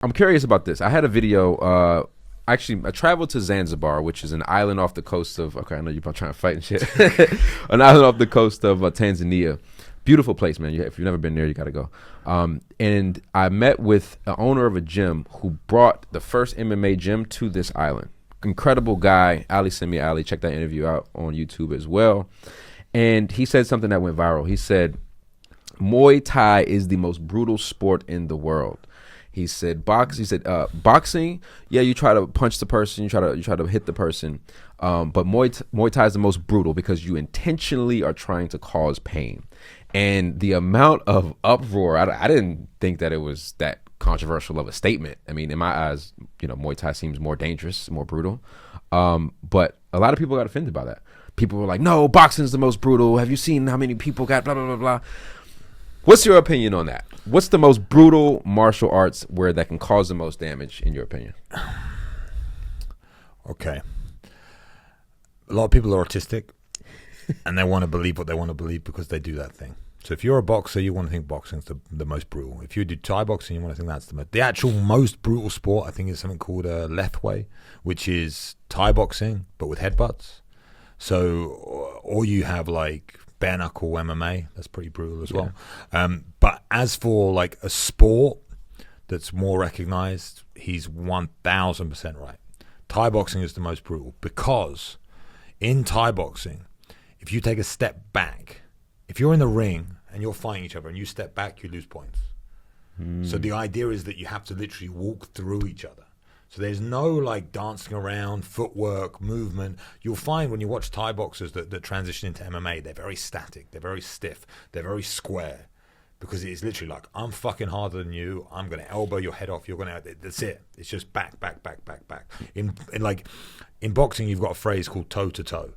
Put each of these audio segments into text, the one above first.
I'm curious about this. I had a video. Actually, I traveled to Zanzibar, which is an island off the coast of. Okay, I know you're trying to fight and shit. An island off the coast of Tanzania. Beautiful place, man. If you've never been there, you got to go. And I met with an owner of a gym who brought the first MMA gym to this island. Incredible guy, Ali Simi Ali. Check that interview out on YouTube as well. And he said something that went viral. He said, Muay Thai is the most brutal sport in the world. He said boxing, yeah, you try to punch the person, you try to hit the person, but Muay Thai is the most brutal because you intentionally are trying to cause pain. And the amount of uproar, I didn't think that it was that controversial of a statement. I mean, in my eyes, Muay Thai seems more dangerous, more brutal. But a lot of people got offended by that. People were like, no, boxing is the most brutal. Have you seen how many people got blah, blah, blah, blah. What's your opinion on that? What's the most brutal martial arts where that can cause the most damage, in your opinion? Okay. A lot of people are autistic, and they want to believe what they want to believe because they do that thing. So if you're a boxer, you want to think boxing's the most brutal. If you do Thai boxing, you want to think that's the actual most brutal sport, I think, is something called Lethwei, which is Thai boxing, but with headbutts. So, or you have like bare knuckle MMA, that's pretty brutal as well. But as for like a sport that's more recognized, he's 1000% right. Thai boxing is the most brutal because in Thai boxing, if you take a step back, if you're in the ring and you're fighting each other and you step back, you lose points. So the idea is that you have to literally walk through each other. So there's no like dancing around, footwork, movement. You'll find when you watch Thai boxers that transition into MMA, they're very static, they're very stiff, they're very square. Because it's literally like, I'm fucking harder than you, I'm going to elbow your head off, you're going to, that's it. It's just back. In boxing, you've got a phrase called toe-to-toe,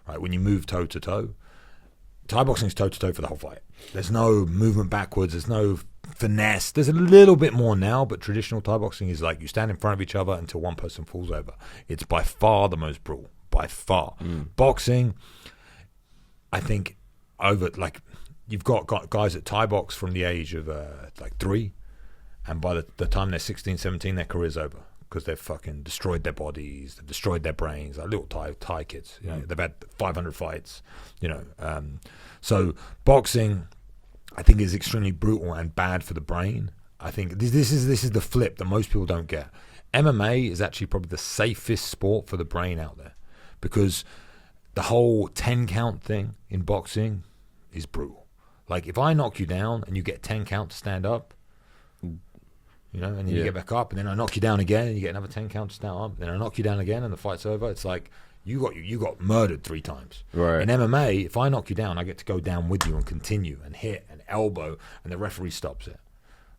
right? When you move toe-to-toe, Thai boxing is toe-to-toe for the whole fight. There's no movement backwards, there's no finesse. There's a little bit more now, but traditional Thai boxing is like you stand in front of each other until one person falls over. It's by far the most brutal, by far. Boxing, I think, you've got guys that Thai box from the age of 3, and by the time they're 16, 17, their career's over because they've fucking destroyed their bodies, they've destroyed their brains, like little Thai kids. They've had 500 fights. So boxing, I think, is extremely brutal and bad for the brain. I think this is the flip that most people don't get. MMA is actually probably the safest sport for the brain out there because the whole 10 count thing in boxing is brutal. Like if I knock you down and you get 10 count to stand up, and then you get back up, and then I knock you down again and you get another 10 count to stand up, then I knock you down again and the fight's over. It's like you got murdered 3 times. Right. In MMA, if I knock you down, I get to go down with you and continue and hit and elbow, and the referee stops it.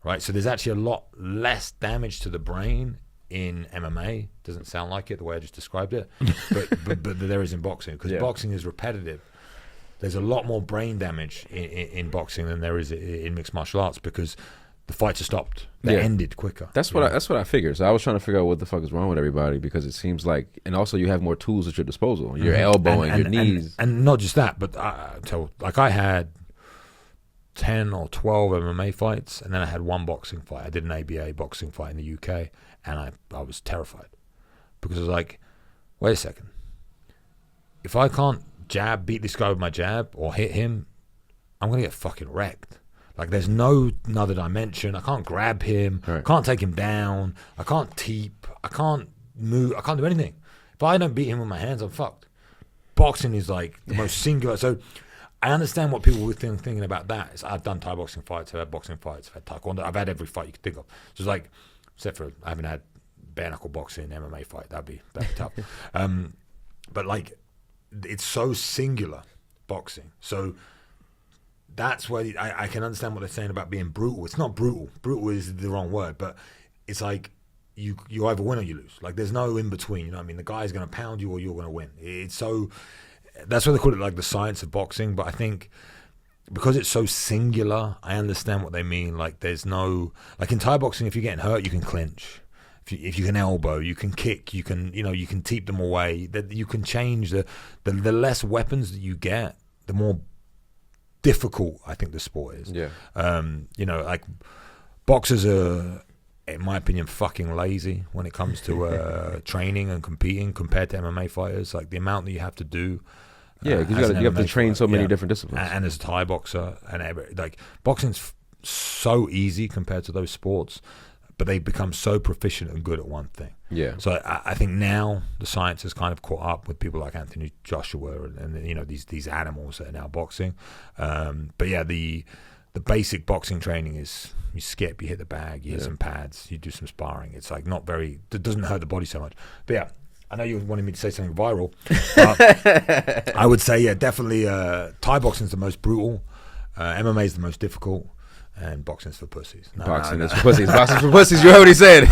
Right? So there's actually a lot less damage to the brain in MMA. Doesn't sound like it the way I just described it, but there is in boxing because boxing is repetitive. There's a lot more brain damage in boxing than there is in mixed martial arts because the fights are stopped. They ended quicker. That's what I figured. So I was trying to figure out what the fuck is wrong with everybody because it seems like, and also you have more tools at your disposal. Your elbowing, your knees, and not just that, but I had 10 or 12 MMA fights, and then I had one boxing fight. I did an ABA boxing fight in the UK, and I was terrified because I was like, wait a second, if I can't beat this guy with my jab or hit him, I'm gonna get fucking wrecked. Like there's no another dimension. I can't grab him. Right. I can't take him down. I can't teep. I can't move. I can't do anything. If I don't beat him with my hands, I'm fucked. Boxing is like the most singular. So I understand what people were thinking about that. I've done Thai boxing fights. I've had boxing fights. I've had taekwondo. I've had every fight you could think of. So it's like, except for I haven't had bare knuckle boxing, MMA fight. That'd be tough. But like, it's so singular, boxing. So that's where I can understand what they're saying about being brutal. It's not brutal. Brutal is the wrong word, but it's like you either win or you lose. Like there's no in between. You know what I mean? The guy's going to pound you or you're going to win. It's so, that's why they call it like the science of boxing. But I think because it's so singular, I understand what they mean. Like there's no, like in Thai boxing, if you're getting hurt, you can clinch. If you can elbow, you can kick, you can teep them away. That you can change the less weapons that you get, the more difficult I think the sport is. Yeah. Like boxers are in my opinion, fucking lazy when it comes to training and competing compared to MMA fighters. Like the amount that you have to do. Yeah, because you have to train so many different disciplines. And as a Thai boxer, like boxing's so easy compared to those sports, but they become so proficient and good at one thing. Yeah. So I think now the science has kind of caught up with people like Anthony Joshua and you know these animals that are now boxing. But yeah, the basic boxing training is you skip, you hit the bag, you hit some pads, you do some sparring. It's like it doesn't hurt the body so much. But yeah, I know you wanted me to say something viral. I would say, definitely Thai boxing is the most brutal. MMA is the most difficult. And boxing's for pussies. Boxing is for pussies. Boxing's for pussies. You heard what he said.